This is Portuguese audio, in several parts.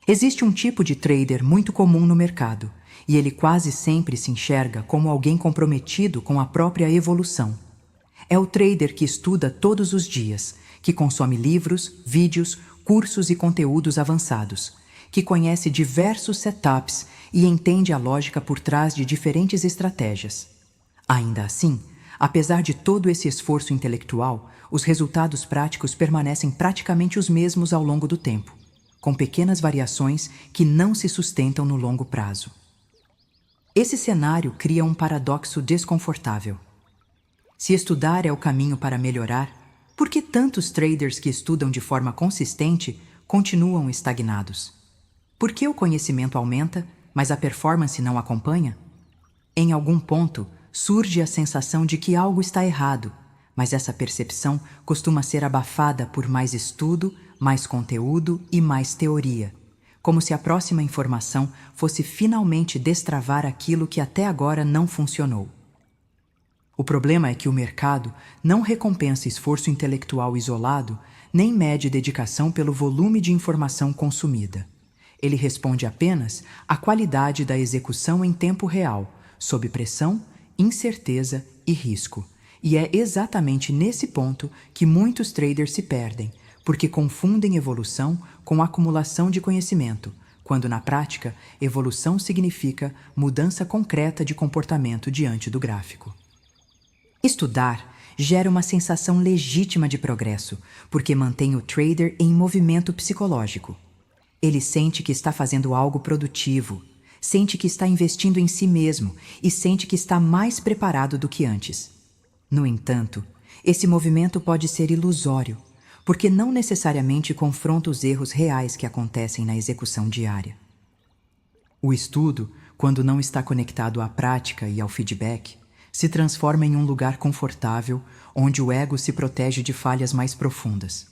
Existe um tipo de trader muito comum no mercado, e ele quase sempre se enxerga como alguém comprometido com a própria evolução. É o trader que estuda todos os dias, que consome livros, vídeos, cursos e conteúdos avançados, que conhece diversos setups e entende a lógica por trás de diferentes estratégias. Ainda assim, apesar de todo esse esforço intelectual, os resultados práticos permanecem praticamente os mesmos ao longo do tempo, com pequenas variações que não se sustentam no longo prazo. Esse cenário cria um paradoxo desconfortável. Se estudar é o caminho para melhorar, por que tantos traders que estudam de forma consistente continuam estagnados? Por que o conhecimento aumenta, mas a performance não acompanha? Em algum ponto, surge a sensação de que algo está errado, mas essa percepção costuma ser abafada por mais estudo, mais conteúdo e mais teoria, como se a próxima informação fosse finalmente destravar aquilo que até agora não funcionou. O problema é que o mercado não recompensa esforço intelectual isolado, nem mede dedicação pelo volume de informação consumida. Ele responde apenas à qualidade da execução em tempo real, sob pressão, incerteza e risco. E é exatamente nesse ponto que muitos traders se perdem, porque confundem evolução com acumulação de conhecimento, quando na prática, evolução significa mudança concreta de comportamento diante do gráfico. Estudar gera uma sensação legítima de progresso, porque mantém o trader em movimento psicológico. Ele sente que está fazendo algo produtivo, sente que está investindo em si mesmo e sente que está mais preparado do que antes. No entanto, esse movimento pode ser ilusório, porque não necessariamente confronta os erros reais que acontecem na execução diária. O estudo, quando não está conectado à prática e ao feedback, se transforma em um lugar confortável onde o ego se protege de falhas mais profundas.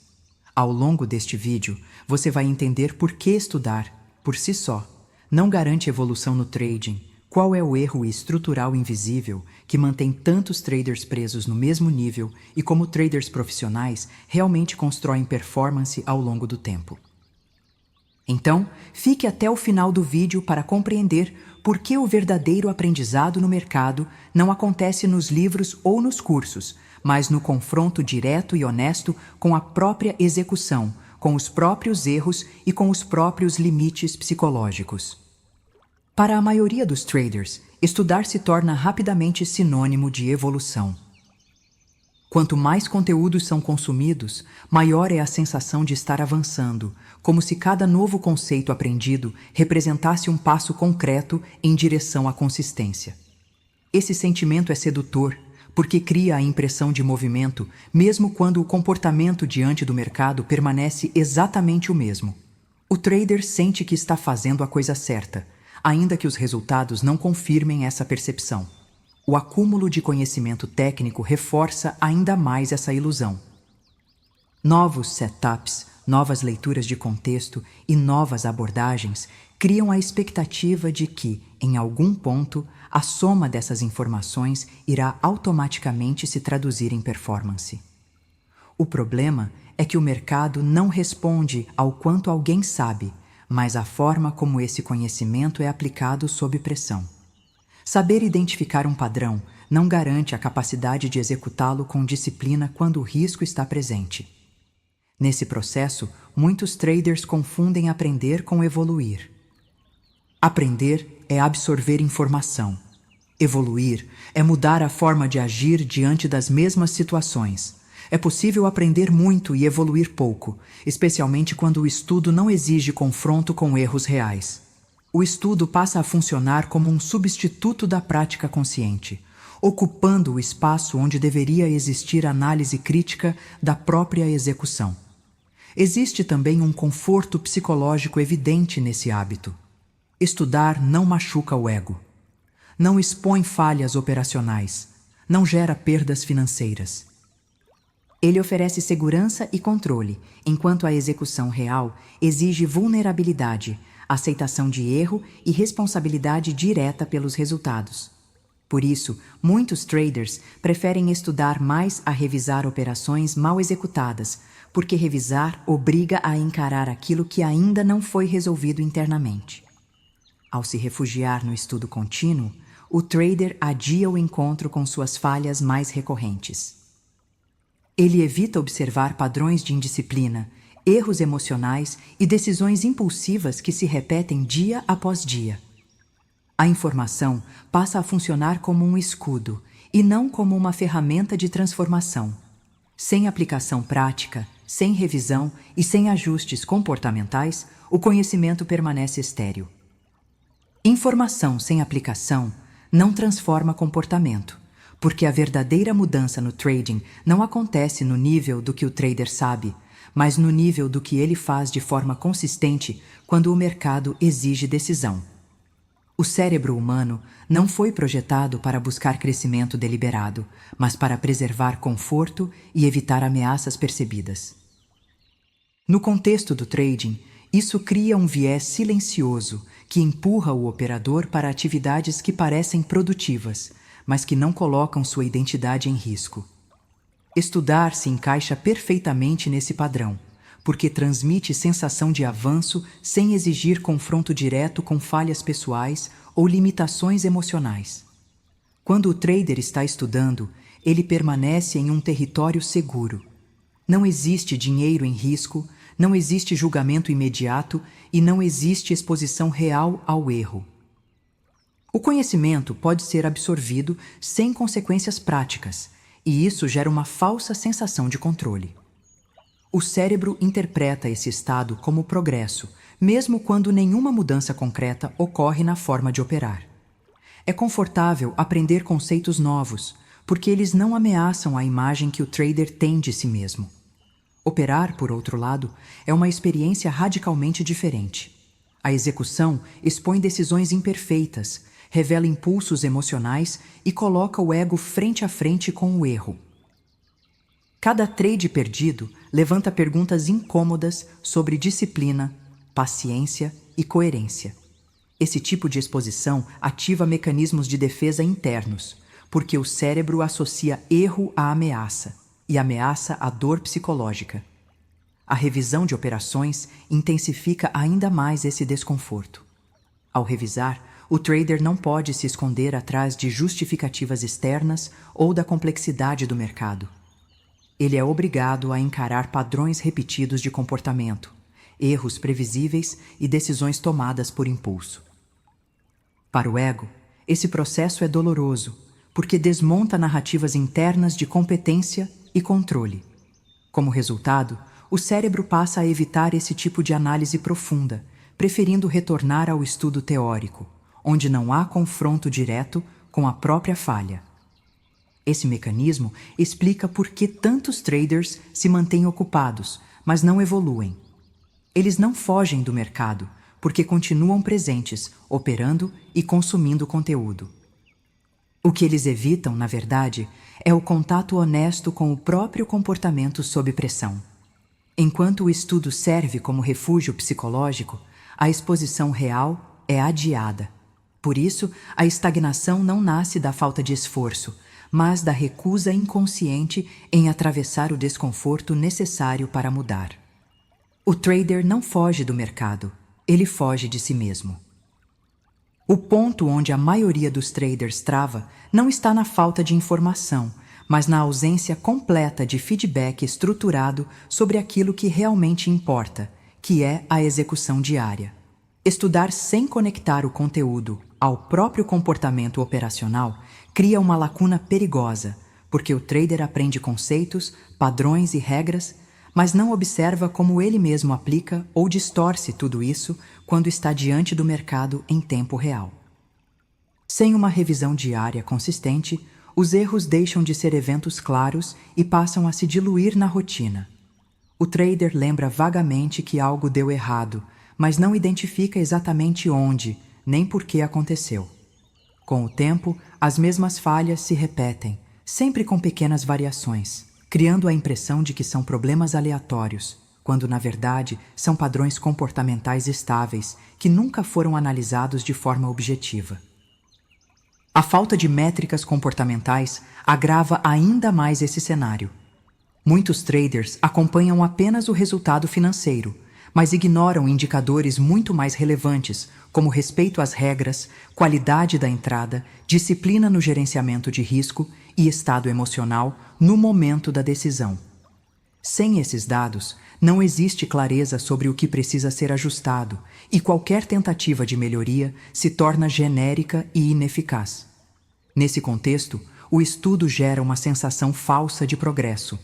Ao longo deste vídeo, você vai entender por que estudar, por si só, não garante evolução no trading, qual é o erro estrutural invisível que mantém tantos traders presos no mesmo nível e como traders profissionais realmente constroem performance ao longo do tempo. Então, fique até o final do vídeo para compreender por que o verdadeiro aprendizado no mercado não acontece nos livros ou nos cursos, mas no confronto direto e honesto com a própria execução, com os próprios erros e com os próprios limites psicológicos. Para a maioria dos traders, estudar se torna rapidamente sinônimo de evolução. Quanto mais conteúdos são consumidos, maior é a sensação de estar avançando, como se cada novo conceito aprendido representasse um passo concreto em direção à consistência. Esse sentimento é sedutor, porque cria a impressão de movimento, mesmo quando o comportamento diante do mercado permanece exatamente o mesmo. O trader sente que está fazendo a coisa certa, ainda que os resultados não confirmem essa percepção. O acúmulo de conhecimento técnico reforça ainda mais essa ilusão. Novos setups, novas leituras de contexto e novas abordagens criam a expectativa de que, em algum ponto, a soma dessas informações irá automaticamente se traduzir em performance. O problema é que o mercado não responde ao quanto alguém sabe, mas à forma como esse conhecimento é aplicado sob pressão. Saber identificar um padrão não garante a capacidade de executá-lo com disciplina quando o risco está presente. Nesse processo, muitos traders confundem aprender com evoluir. Aprender é absorver informação. Evoluir é mudar a forma de agir diante das mesmas situações. É possível aprender muito e evoluir pouco, especialmente quando o estudo não exige confronto com erros reais. O estudo passa a funcionar como um substituto da prática consciente, ocupando o espaço onde deveria existir análise crítica da própria execução. Existe também um conforto psicológico evidente nesse hábito. Estudar não machuca o ego. Não expõe falhas operacionais. Não gera perdas financeiras. Ele oferece segurança e controle, enquanto a execução real exige vulnerabilidade, aceitação de erro e responsabilidade direta pelos resultados. Por isso, muitos traders preferem estudar mais a revisar operações mal executadas, porque revisar obriga a encarar aquilo que ainda não foi resolvido internamente. Ao se refugiar no estudo contínuo, o trader adia o encontro com suas falhas mais recorrentes. Ele evita observar padrões de indisciplina, erros emocionais e decisões impulsivas que se repetem dia após dia. A informação passa a funcionar como um escudo e não como uma ferramenta de transformação. Sem aplicação prática, sem revisão e sem ajustes comportamentais, o conhecimento permanece estéril. Informação sem aplicação não transforma comportamento, porque a verdadeira mudança no trading não acontece no nível do que o trader sabe, mas no nível do que ele faz de forma consistente quando o mercado exige decisão. O cérebro humano não foi projetado para buscar crescimento deliberado, mas para preservar conforto e evitar ameaças percebidas. No contexto do trading, isso cria um viés silencioso que empurra o operador para atividades que parecem produtivas, mas que não colocam sua identidade em risco. Estudar se encaixa perfeitamente nesse padrão, porque transmite sensação de avanço sem exigir confronto direto com falhas pessoais ou limitações emocionais. Quando o trader está estudando, ele permanece em um território seguro. Não existe dinheiro em risco, não existe julgamento imediato e não existe exposição real ao erro. O conhecimento pode ser absorvido sem consequências práticas, e isso gera uma falsa sensação de controle. O cérebro interpreta esse estado como progresso, mesmo quando nenhuma mudança concreta ocorre na forma de operar. É confortável aprender conceitos novos, porque eles não ameaçam a imagem que o trader tem de si mesmo. Operar, por outro lado, é uma experiência radicalmente diferente. A execução expõe decisões imperfeitas, revela impulsos emocionais e coloca o ego frente a frente com o erro. Cada trade perdido levanta perguntas incômodas sobre disciplina, paciência e coerência. Esse tipo de exposição ativa mecanismos de defesa internos, porque o cérebro associa erro à ameaça e ameaça à dor psicológica. A revisão de operações intensifica ainda mais esse desconforto. Ao revisar, o trader não pode se esconder atrás de justificativas externas ou da complexidade do mercado. Ele é obrigado a encarar padrões repetidos de comportamento, erros previsíveis e decisões tomadas por impulso. Para o ego, esse processo é doloroso, porque desmonta narrativas internas de competência e controle. Como resultado, o cérebro passa a evitar esse tipo de análise profunda, preferindo retornar ao estudo teórico, onde não há confronto direto com a própria falha. Esse mecanismo explica por que tantos traders se mantêm ocupados, mas não evoluem. Eles não fogem do mercado, porque continuam presentes, operando e consumindo conteúdo. O que eles evitam, na verdade, é o contato honesto com o próprio comportamento sob pressão. Enquanto o estudo serve como refúgio psicológico, a exposição real é adiada. Por isso, a estagnação não nasce da falta de esforço, mas da recusa inconsciente em atravessar o desconforto necessário para mudar. O trader não foge do mercado, ele foge de si mesmo. O ponto onde a maioria dos traders trava não está na falta de informação, mas na ausência completa de feedback estruturado sobre aquilo que realmente importa, que é a execução diária. Estudar sem conectar o conteúdo ao próprio comportamento operacional cria uma lacuna perigosa, porque o trader aprende conceitos, padrões e regras, mas não observa como ele mesmo aplica ou distorce tudo isso quando está diante do mercado em tempo real. Sem uma revisão diária consistente, os erros deixam de ser eventos claros e passam a se diluir na rotina. O trader lembra vagamente que algo deu errado, mas não identifica exatamente onde, nem por que aconteceu. Com o tempo, as mesmas falhas se repetem, sempre com pequenas variações, criando a impressão de que são problemas aleatórios, quando na verdade são padrões comportamentais estáveis que nunca foram analisados de forma objetiva. A falta de métricas comportamentais agrava ainda mais esse cenário. Muitos traders acompanham apenas o resultado financeiro, mas ignoram indicadores muito mais relevantes, como respeito às regras, qualidade da entrada, disciplina no gerenciamento de risco e estado emocional no momento da decisão. Sem esses dados, não existe clareza sobre o que precisa ser ajustado e qualquer tentativa de melhoria se torna genérica e ineficaz. Nesse contexto, o estudo gera uma sensação falsa de progresso.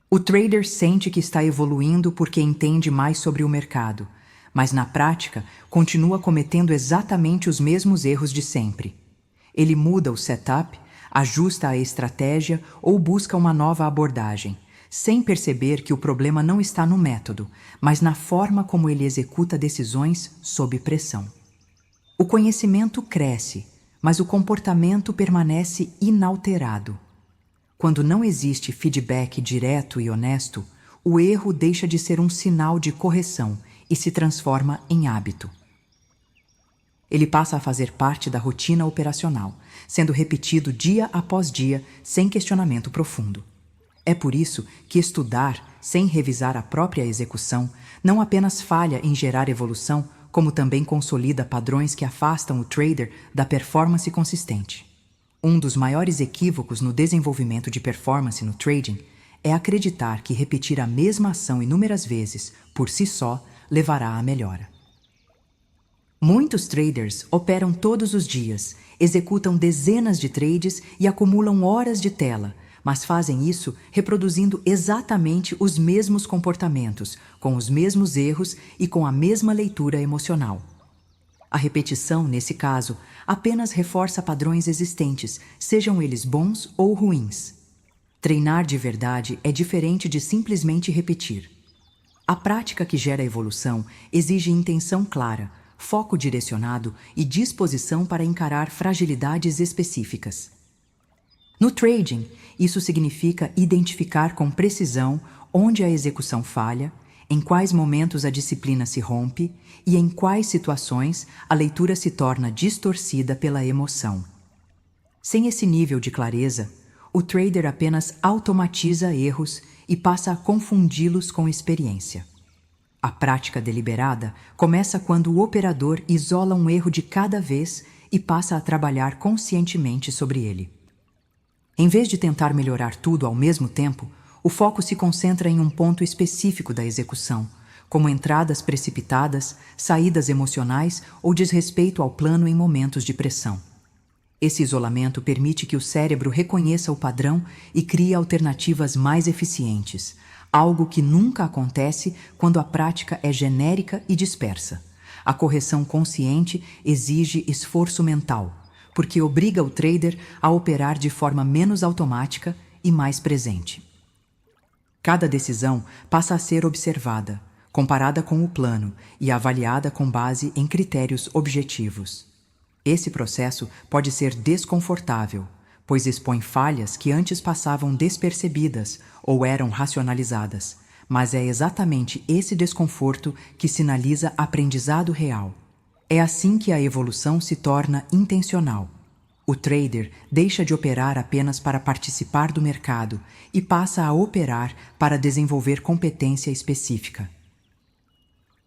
O trader sente que está evoluindo porque entende mais sobre o mercado, mas na prática continua cometendo exatamente os mesmos erros de sempre. Ele muda o setup, ajusta a estratégia ou busca uma nova abordagem, sem perceber que o problema não está no método, mas na forma como ele executa decisões sob pressão. O conhecimento cresce, mas o comportamento permanece inalterado. Quando não existe feedback direto e honesto, o erro deixa de ser um sinal de correção e se transforma em hábito. Ele passa a fazer parte da rotina operacional, sendo repetido dia após dia sem questionamento profundo. É por isso que estudar, sem revisar a própria execução, não apenas falha em gerar evolução, como também consolida padrões que afastam o trader da performance consistente. Um dos maiores equívocos no desenvolvimento de performance no trading é acreditar que repetir a mesma ação inúmeras vezes, por si só, levará à melhora. Muitos traders operam todos os dias, executam dezenas de trades e acumulam horas de tela, mas fazem isso reproduzindo exatamente os mesmos comportamentos, com os mesmos erros e com a mesma leitura emocional. A repetição, nesse caso, apenas reforça padrões existentes, sejam eles bons ou ruins. Treinar de verdade é diferente de simplesmente repetir. A prática que gera evolução exige intenção clara, foco direcionado e disposição para encarar fragilidades específicas. No trading, isso significa identificar com precisão onde a execução falha, em quais momentos a disciplina se rompe e em quais situações a leitura se torna distorcida pela emoção. Sem esse nível de clareza, o trader apenas automatiza erros e passa a confundi-los com experiência. A prática deliberada começa quando o operador isola um erro de cada vez e passa a trabalhar conscientemente sobre ele. Em vez de tentar melhorar tudo ao mesmo tempo, o foco se concentra em um ponto específico da execução, como entradas precipitadas, saídas emocionais ou desrespeito ao plano em momentos de pressão. Esse isolamento permite que o cérebro reconheça o padrão e crie alternativas mais eficientes, algo que nunca acontece quando a prática é genérica e dispersa. A correção consciente exige esforço mental, porque obriga o trader a operar de forma menos automática e mais presente. Cada decisão passa a ser observada, comparada com o plano e avaliada com base em critérios objetivos. Esse processo pode ser desconfortável, pois expõe falhas que antes passavam despercebidas ou eram racionalizadas, mas é exatamente esse desconforto que sinaliza aprendizado real. É assim que a evolução se torna intencional. O trader deixa de operar apenas para participar do mercado e passa a operar para desenvolver competência específica.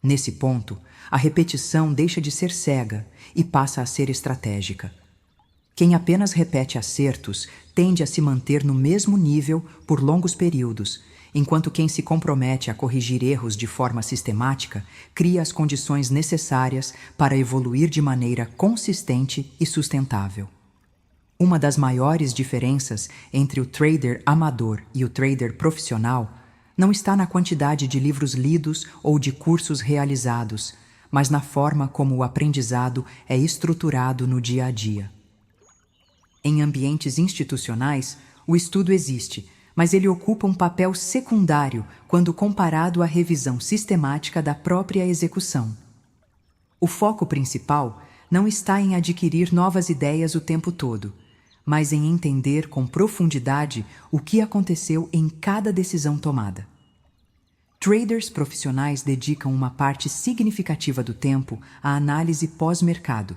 Nesse ponto, a repetição deixa de ser cega e passa a ser estratégica. Quem apenas repete acertos tende a se manter no mesmo nível por longos períodos, enquanto quem se compromete a corrigir erros de forma sistemática cria as condições necessárias para evoluir de maneira consistente e sustentável. Uma das maiores diferenças entre o trader amador e o trader profissional não está na quantidade de livros lidos ou de cursos realizados, mas na forma como o aprendizado é estruturado no dia a dia. Em ambientes institucionais, o estudo existe, mas ele ocupa um papel secundário quando comparado à revisão sistemática da própria execução. O foco principal não está em adquirir novas ideias o tempo todo, mas em entender com profundidade o que aconteceu em cada decisão tomada. Traders profissionais dedicam uma parte significativa do tempo à análise pós-mercado.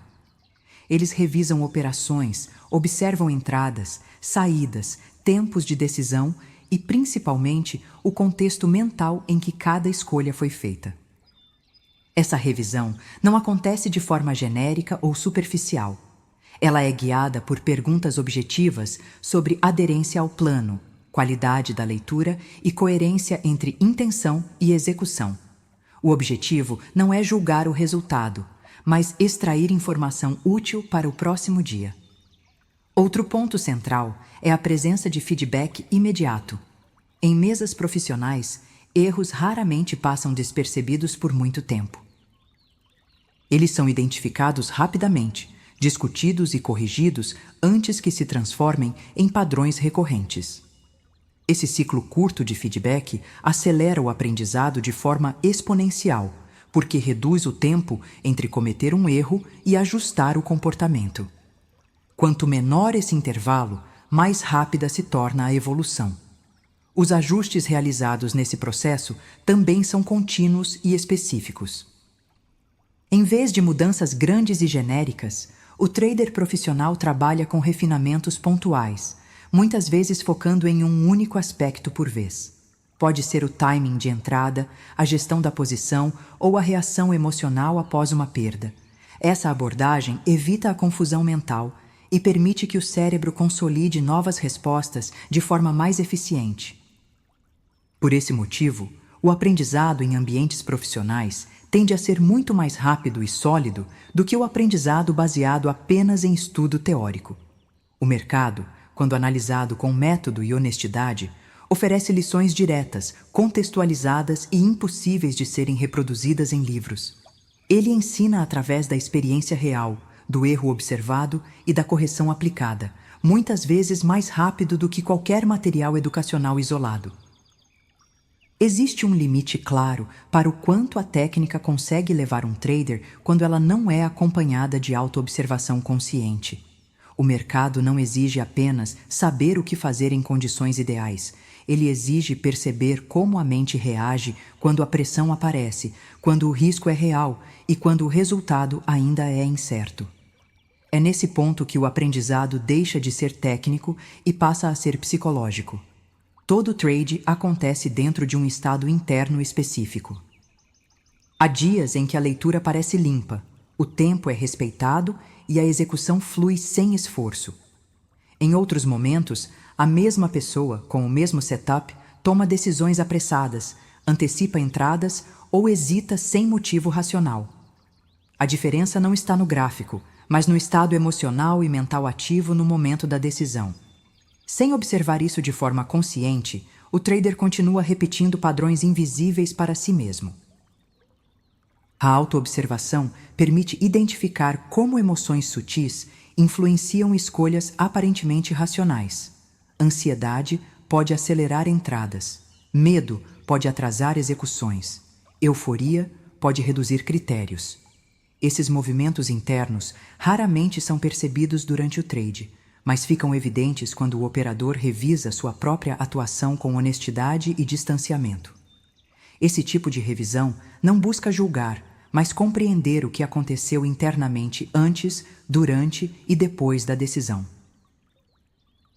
Eles revisam operações, observam entradas, saídas, tempos de decisão e, principalmente, o contexto mental em que cada escolha foi feita. Essa revisão não acontece de forma genérica ou superficial. Ela é guiada por perguntas objetivas sobre aderência ao plano, qualidade da leitura e coerência entre intenção e execução. O objetivo não é julgar o resultado, mas extrair informação útil para o próximo dia. Outro ponto central é a presença de feedback imediato. Em mesas profissionais, erros raramente passam despercebidos por muito tempo. Eles são identificados rapidamente, discutidos e corrigidos antes que se transformem em padrões recorrentes. Esse ciclo curto de feedback acelera o aprendizado de forma exponencial, porque reduz o tempo entre cometer um erro e ajustar o comportamento. Quanto menor esse intervalo, mais rápida se torna a evolução. Os ajustes realizados nesse processo também são contínuos e específicos. Em vez de mudanças grandes e genéricas, o trader profissional trabalha com refinamentos pontuais, muitas vezes focando em um único aspecto por vez. Pode ser o timing de entrada, a gestão da posição ou a reação emocional após uma perda. Essa abordagem evita a confusão mental e permite que o cérebro consolide novas respostas de forma mais eficiente. Por esse motivo, o aprendizado em ambientes profissionais tende a ser muito mais rápido e sólido do que o aprendizado baseado apenas em estudo teórico. O mercado, quando analisado com método e honestidade, oferece lições diretas, contextualizadas e impossíveis de serem reproduzidas em livros. Ele ensina através da experiência real, do erro observado e da correção aplicada, muitas vezes mais rápido do que qualquer material educacional isolado. Existe um limite claro para o quanto a técnica consegue levar um trader quando ela não é acompanhada de autoobservação consciente. O mercado não exige apenas saber o que fazer em condições ideais. Ele exige perceber como a mente reage quando a pressão aparece, quando o risco é real e quando o resultado ainda é incerto. É nesse ponto que o aprendizado deixa de ser técnico e passa a ser psicológico. Todo trade acontece dentro de um estado interno específico. Há dias em que a leitura parece limpa, o tempo é respeitado e a execução flui sem esforço. Em outros momentos, a mesma pessoa, com o mesmo setup, toma decisões apressadas, antecipa entradas ou hesita sem motivo racional. A diferença não está no gráfico, mas no estado emocional e mental ativo no momento da decisão. Sem observar isso de forma consciente, o trader continua repetindo padrões invisíveis para si mesmo. A autoobservação permite identificar como emoções sutis influenciam escolhas aparentemente racionais. Ansiedade pode acelerar entradas. Medo pode atrasar execuções. Euforia pode reduzir critérios. Esses movimentos internos raramente são percebidos durante o trade, mas ficam evidentes quando o operador revisa sua própria atuação com honestidade e distanciamento. Esse tipo de revisão não busca julgar, mas compreender o que aconteceu internamente antes, durante e depois da decisão.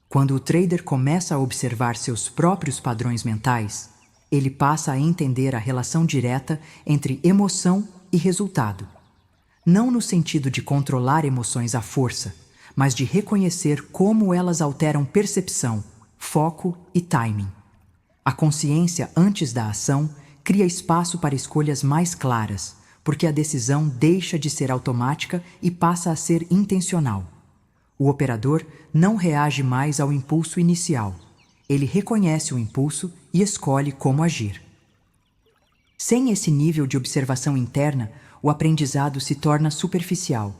Quando o trader começa a observar seus próprios padrões mentais, ele passa a entender a relação direta entre emoção e resultado. Não no sentido de controlar emoções à força, mas de reconhecer como elas alteram percepção, foco e timing. A consciência antes da ação cria espaço para escolhas mais claras, porque a decisão deixa de ser automática e passa a ser intencional. O operador não reage mais ao impulso inicial. Ele reconhece o impulso e escolhe como agir. Sem esse nível de observação interna, o aprendizado se torna superficial.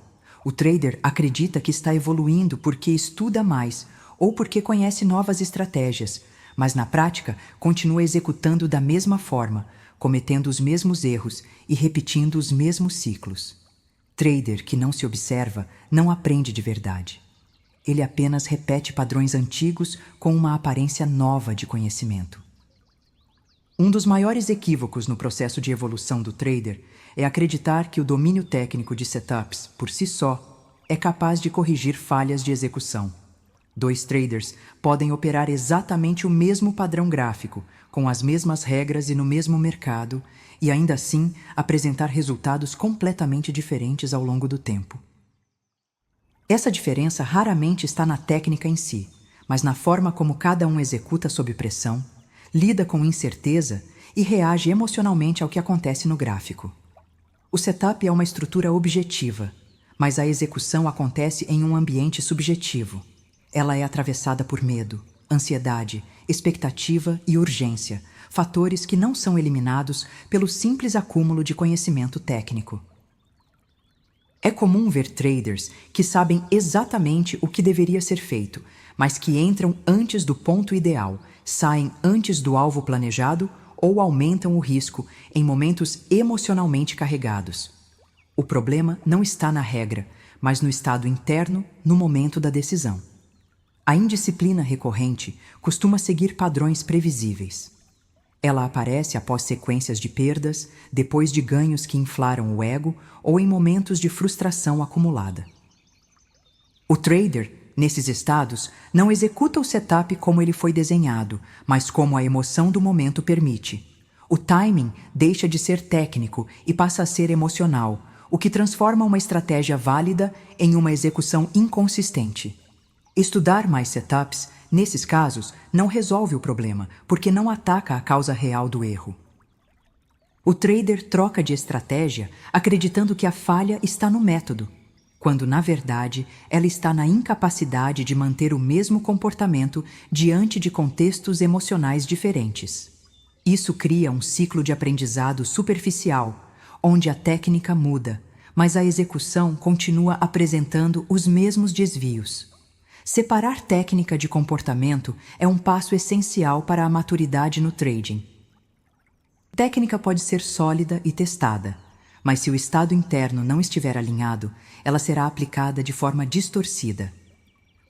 O trader acredita que está evoluindo porque estuda mais ou porque conhece novas estratégias, mas na prática continua executando da mesma forma, cometendo os mesmos erros e repetindo os mesmos ciclos. Trader que não se observa não aprende de verdade. Ele apenas repete padrões antigos com uma aparência nova de conhecimento. Um dos maiores equívocos no processo de evolução do trader é acreditar que o domínio técnico de setups, por si só, é capaz de corrigir falhas de execução. Dois traders podem operar exatamente o mesmo padrão gráfico, com as mesmas regras e no mesmo mercado, e ainda assim apresentar resultados completamente diferentes ao longo do tempo. Essa diferença raramente está na técnica em si, mas na forma como cada um executa sob pressão, lida com incerteza e reage emocionalmente ao que acontece no gráfico. O setup é uma estrutura objetiva, mas a execução acontece em um ambiente subjetivo. Ela é atravessada por medo, ansiedade, expectativa e urgência, fatores que não são eliminados pelo simples acúmulo de conhecimento técnico. É comum ver traders que sabem exatamente o que deveria ser feito, mas que entram antes do ponto ideal, saem antes do alvo planejado ou aumentam o risco em momentos emocionalmente carregados. O problema não está na regra, mas no estado interno, no momento da decisão. A indisciplina recorrente costuma seguir padrões previsíveis. Ela aparece após sequências de perdas, depois de ganhos que inflaram o ego ou em momentos de frustração acumulada. O trader, nesses estados, não executa o setup como ele foi desenhado, mas como a emoção do momento permite. O timing deixa de ser técnico e passa a ser emocional, o que transforma uma estratégia válida em uma execução inconsistente. Estudar mais setups, nesses casos, não resolve o problema, porque não ataca a causa real do erro. O trader troca de estratégia acreditando que a falha está no método, quando, na verdade, ela está na incapacidade de manter o mesmo comportamento diante de contextos emocionais diferentes. Isso cria um ciclo de aprendizado superficial, onde a técnica muda, mas a execução continua apresentando os mesmos desvios. Separar técnica de comportamento é um passo essencial para a maturidade no trading. Técnica pode ser sólida e testada, mas se o estado interno não estiver alinhado, ela será aplicada de forma distorcida.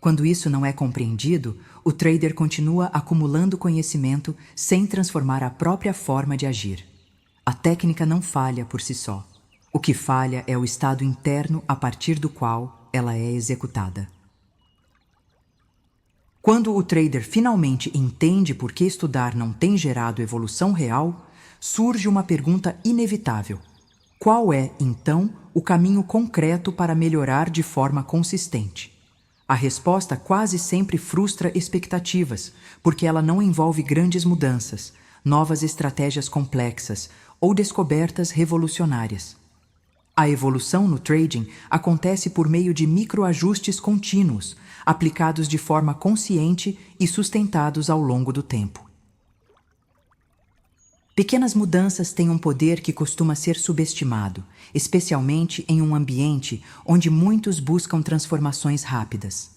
Quando isso não é compreendido, o trader continua acumulando conhecimento sem transformar a própria forma de agir. A técnica não falha por si só. O que falha é o estado interno a partir do qual ela é executada. Quando o trader finalmente entende por que estudar não tem gerado evolução real, surge uma pergunta inevitável. Qual é, então, o caminho concreto para melhorar de forma consistente? A resposta quase sempre frustra expectativas, porque ela não envolve grandes mudanças, novas estratégias complexas ou descobertas revolucionárias. A evolução no trading acontece por meio de microajustes contínuos, aplicados de forma consciente e sustentados ao longo do tempo. Pequenas mudanças têm um poder que costuma ser subestimado, especialmente em um ambiente onde muitos buscam transformações rápidas.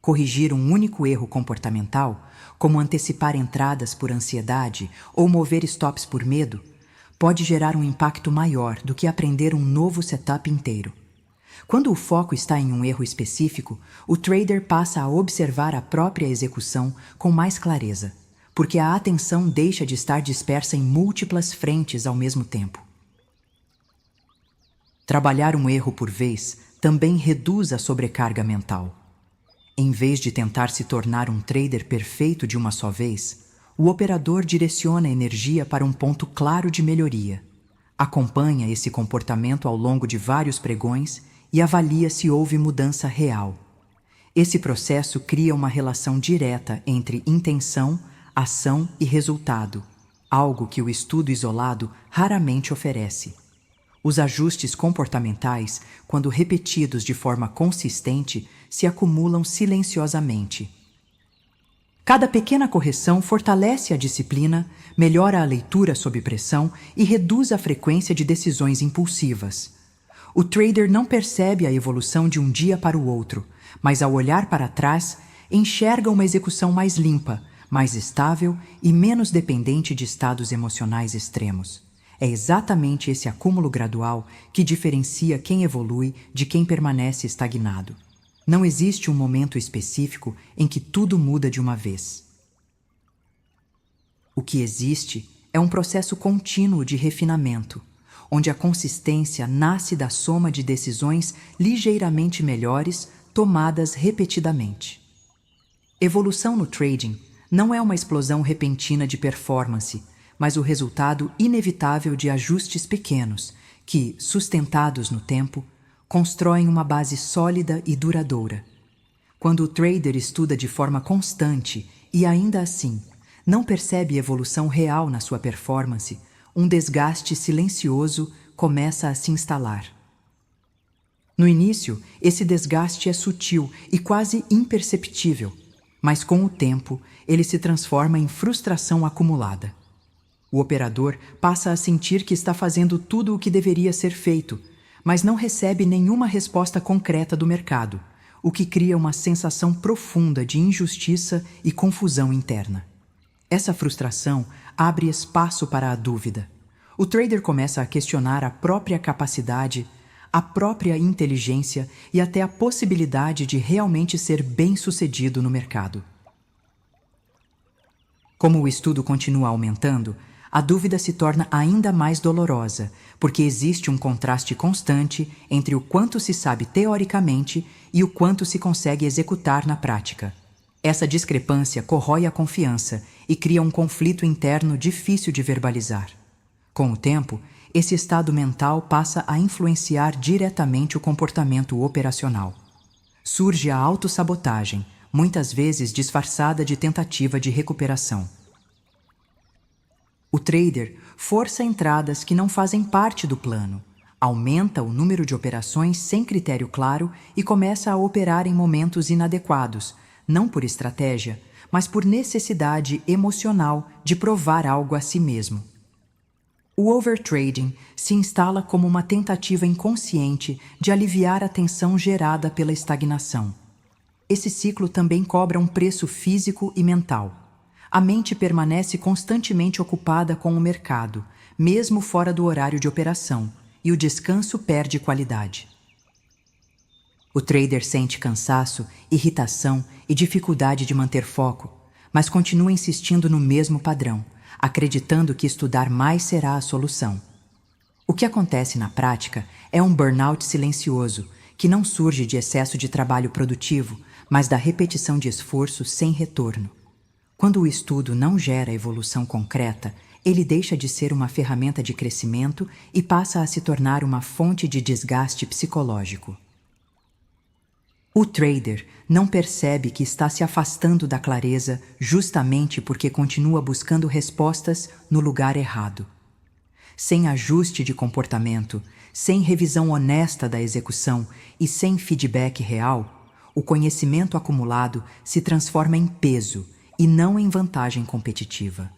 Corrigir um único erro comportamental, como antecipar entradas por ansiedade ou mover stops por medo, pode gerar um impacto maior do que aprender um novo setup inteiro. Quando o foco está em um erro específico, o trader passa a observar a própria execução com mais clareza, porque a atenção deixa de estar dispersa em múltiplas frentes ao mesmo tempo. Trabalhar um erro por vez também reduz a sobrecarga mental. Em vez de tentar se tornar um trader perfeito de uma só vez, o operador direciona a energia para um ponto claro de melhoria. Acompanha esse comportamento ao longo de vários pregões e avalia se houve mudança real. Esse processo cria uma relação direta entre intenção, ação e resultado, algo que o estudo isolado raramente oferece. Os ajustes comportamentais, quando repetidos de forma consistente, se acumulam silenciosamente. Cada pequena correção fortalece a disciplina, melhora a leitura sob pressão e reduz a frequência de decisões impulsivas. O trader não percebe a evolução de um dia para o outro, mas ao olhar para trás, enxerga uma execução mais limpa, mais estável e menos dependente de estados emocionais extremos. É exatamente esse acúmulo gradual que diferencia quem evolui de quem permanece estagnado. Não existe um momento específico em que tudo muda de uma vez. O que existe é um processo contínuo de refinamento, onde a consistência nasce da soma de decisões ligeiramente melhores tomadas repetidamente. Evolução no trading não é uma explosão repentina de performance, mas o resultado inevitável de ajustes pequenos que, sustentados no tempo, constroem uma base sólida e duradoura. Quando o trader estuda de forma constante e, ainda assim, não percebe evolução real na sua performance, um desgaste silencioso começa a se instalar. No início, esse desgaste é sutil e quase imperceptível, mas com o tempo, ele se transforma em frustração acumulada. O operador passa a sentir que está fazendo tudo o que deveria ser feito, mas não recebe nenhuma resposta concreta do mercado, o que cria uma sensação profunda de injustiça e confusão interna. Essa frustração abre espaço para a dúvida. O trader começa a questionar a própria capacidade, a própria inteligência e até a possibilidade de realmente ser bem-sucedido no mercado. Como o estudo continua aumentando, a dúvida se torna ainda mais dolorosa, porque existe um contraste constante entre o quanto se sabe teoricamente e o quanto se consegue executar na prática. Essa discrepância corrói a confiança e cria um conflito interno difícil de verbalizar. Com o tempo, esse estado mental passa a influenciar diretamente o comportamento operacional. Surge a autossabotagem, muitas vezes disfarçada de tentativa de recuperação. O trader força entradas que não fazem parte do plano, aumenta o número de operações sem critério claro e começa a operar em momentos inadequados, não por estratégia, mas por necessidade emocional de provar algo a si mesmo. O overtrading se instala como uma tentativa inconsciente de aliviar a tensão gerada pela estagnação. Esse ciclo também cobra um preço físico e mental. A mente permanece constantemente ocupada com o mercado, mesmo fora do horário de operação, e o descanso perde qualidade. O trader sente cansaço, irritação e dificuldade de manter foco, mas continua insistindo no mesmo padrão, acreditando que estudar mais será a solução. O que acontece na prática é um burnout silencioso, que não surge de excesso de trabalho produtivo, mas da repetição de esforço sem retorno. Quando o estudo não gera evolução concreta, ele deixa de ser uma ferramenta de crescimento e passa a se tornar uma fonte de desgaste psicológico. O trader não percebe que está se afastando da clareza justamente porque continua buscando respostas no lugar errado. Sem ajuste de comportamento, sem revisão honesta da execução e sem feedback real, o conhecimento acumulado se transforma em peso e não em vantagem competitiva.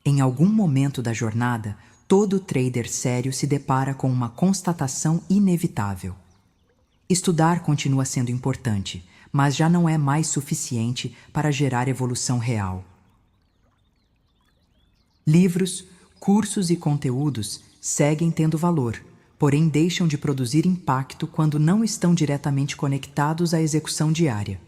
Em algum momento da jornada, todo trader sério se depara com uma constatação inevitável. Estudar continua sendo importante, mas já não é mais suficiente para gerar evolução real. Livros, cursos e conteúdos seguem tendo valor, porém deixam de produzir impacto quando não estão diretamente conectados à execução diária.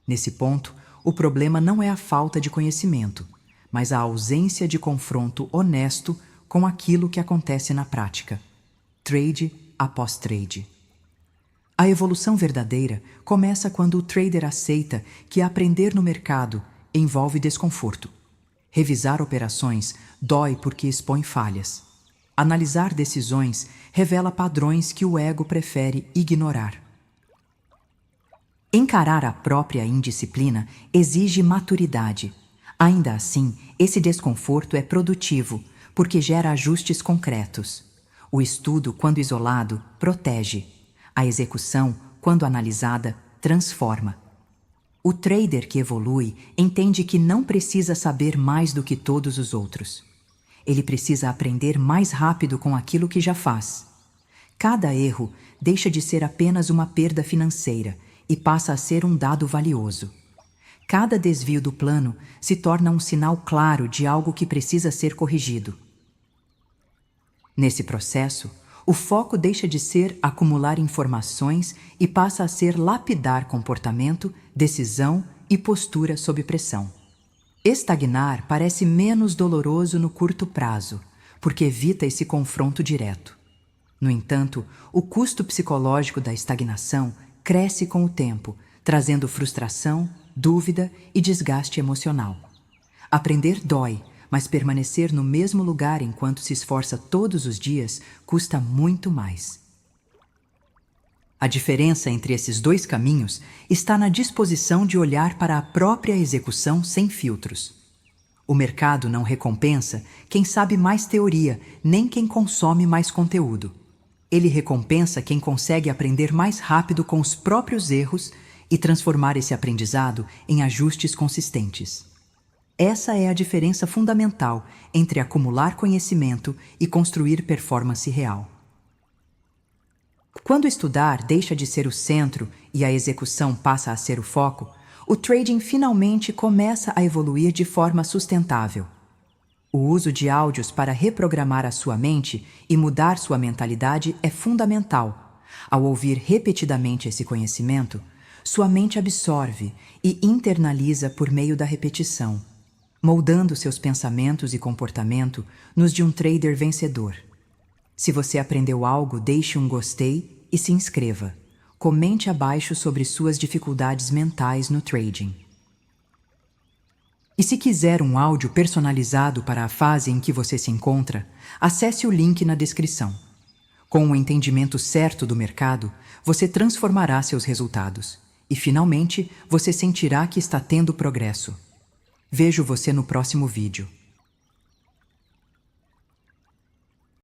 Nesse ponto, o problema não é a falta de conhecimento, mas a ausência de confronto honesto com aquilo que acontece na prática, trade após trade. A evolução verdadeira começa quando o trader aceita que aprender no mercado envolve desconforto. Revisar operações dói porque expõe falhas. Analisar decisões revela padrões que o ego prefere ignorar. Encarar a própria indisciplina exige maturidade. Ainda assim, esse desconforto é produtivo, porque gera ajustes concretos. O estudo, quando isolado, protege. A execução, quando analisada, transforma. O trader que evolui entende que não precisa saber mais do que todos os outros. Ele precisa aprender mais rápido com aquilo que já faz. Cada erro deixa de ser apenas uma perda financeira e passa a ser um dado valioso. Cada desvio do plano se torna um sinal claro de algo que precisa ser corrigido. Nesse processo, o foco deixa de ser acumular informações e passa a ser lapidar comportamento, decisão e postura sob pressão. Estagnar parece menos doloroso no curto prazo, porque evita esse confronto direto. No entanto, o custo psicológico da estagnação cresce com o tempo, trazendo frustração, dúvida e desgaste emocional. Aprender dói, mas permanecer no mesmo lugar enquanto se esforça todos os dias custa muito mais. A diferença entre esses dois caminhos está na disposição de olhar para a própria execução sem filtros. O mercado não recompensa quem sabe mais teoria, nem quem consome mais conteúdo. Ele recompensa quem consegue aprender mais rápido com os próprios erros e transformar esse aprendizado em ajustes consistentes. Essa é a diferença fundamental entre acumular conhecimento e construir performance real. Quando estudar deixa de ser o centro e a execução passa a ser o foco, o trading finalmente começa a evoluir de forma sustentável. O uso de áudios para reprogramar a sua mente e mudar sua mentalidade é fundamental. Ao ouvir repetidamente esse conhecimento, sua mente absorve e internaliza por meio da repetição, moldando seus pensamentos e comportamento nos de um trader vencedor. Se você aprendeu algo, deixe um gostei e se inscreva. Comente abaixo sobre suas dificuldades mentais no trading. E se quiser um áudio personalizado para a fase em que você se encontra, acesse o link na descrição. Com o entendimento certo do mercado, você transformará seus resultados e, finalmente, você sentirá que está tendo progresso. Vejo você no próximo vídeo.